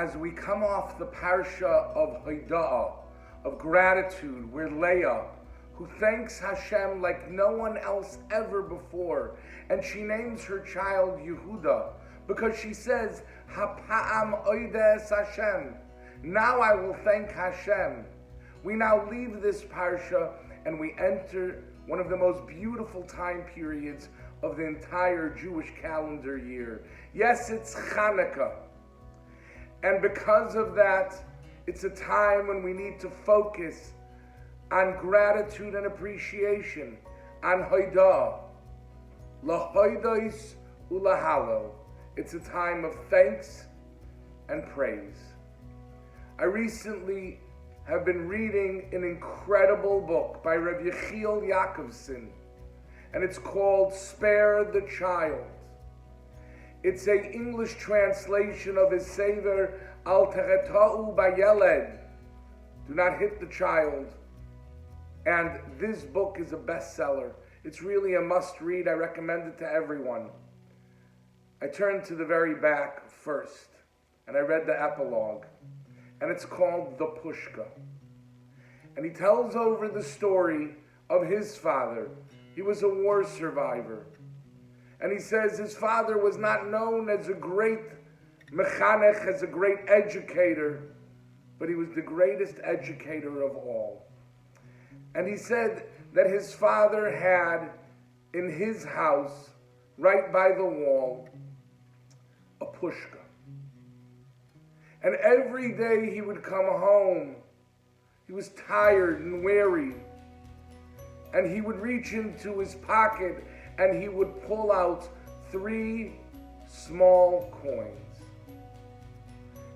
as we come off the parsha of Haidah, of gratitude, where Leah, who thanks Hashem like no one else ever before, and she names her child Yehuda, because she says, Hapa'am oides Hashem, now I will thank Hashem. We now leave this parsha and we enter one of the most beautiful time periods of the entire Jewish calendar year. Yes, it's Hanukkah. And because of that, it's a time when we need to focus on gratitude and appreciation, on Haidah, lahoidos ulahalo. It's a time of thanks and praise. I recently have been reading an incredible book by Rabbi Yechiel Spero, and it's called Spare the Child. It's an English translation of his Sefer Al Tereta'u Bayeled, Do Not Hit the Child. And this book is a bestseller. It's really a must-read. I recommend it to everyone. I turned to the very back first, and I read the epilogue. And it's called The Pushka. And he tells over the story of his father. He was a war survivor. And he says his father was not known as a great mechanech, as a great educator, but he was the greatest educator of all. And he said that his father had in his house, right by the wall, a pushka. And every day he would come home, he was tired and weary, and he would reach into his pocket and he would pull out 3 small coins.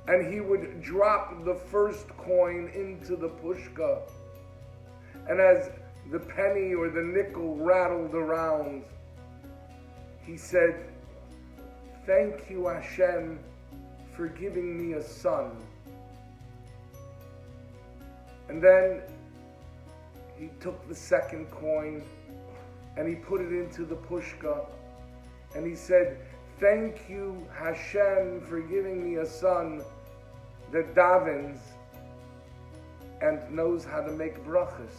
And he would drop the first coin into the pushka. And as the penny or the nickel rattled around, he said, "Thank you, Hashem, for giving me a son." And then he took the second coin and he put it into the pushka, and he said, "Thank you, Hashem, for giving me a son that davens and knows how to make brachas."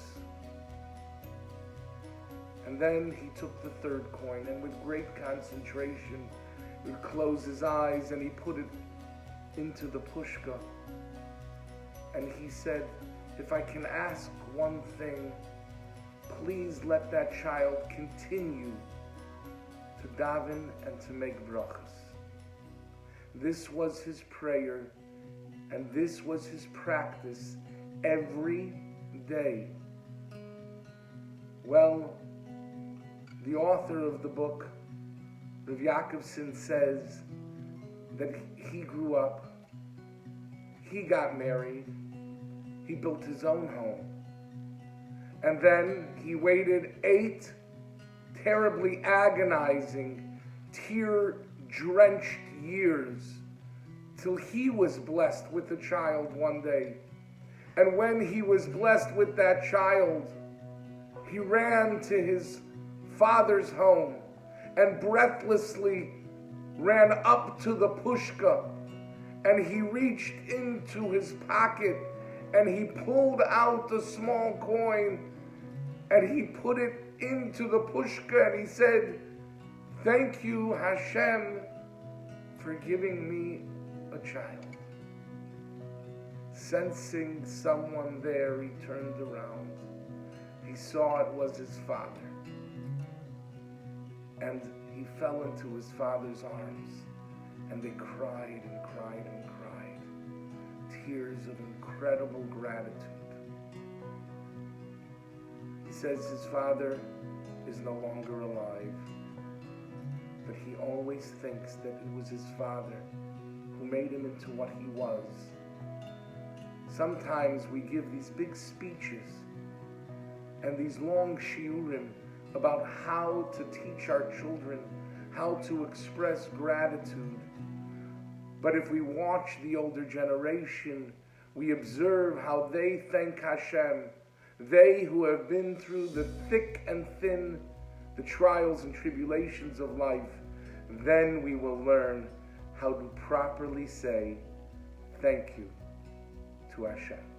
And then he took the third coin, and with great concentration, he would close his eyes and he put it into the pushka. And he said, "If I can ask one thing, please let that child continue to daven and to make brachas." This was his prayer, and this was his practice every day. Well, the author of the book, Rabbi Yechiel, says that he grew up, he got married, he built his own home. And then he waited 8 terribly agonizing, tear-drenched years till he was blessed with a child one day. And when he was blessed with that child, he ran to his father's home and breathlessly ran up to the pushka, and he reached into his pocket and he pulled out the small coin and he put it into the pushka, and he said, "Thank you, Hashem, for giving me a child." Sensing someone there, he turned around. He saw it was his father. And he fell into his father's arms, and they cried and cried and cried, tears of incredible gratitude. He says his father is no longer alive, but he always thinks that it was his father who made him into what he was. Sometimes we give these big speeches and these long shiurim about how to teach our children how to express gratitude. But if we watch the older generation, we observe how they thank Hashem. They who have been through the thick and thin, the trials and tribulations of life, then we will learn how to properly say, thank you to Hashem.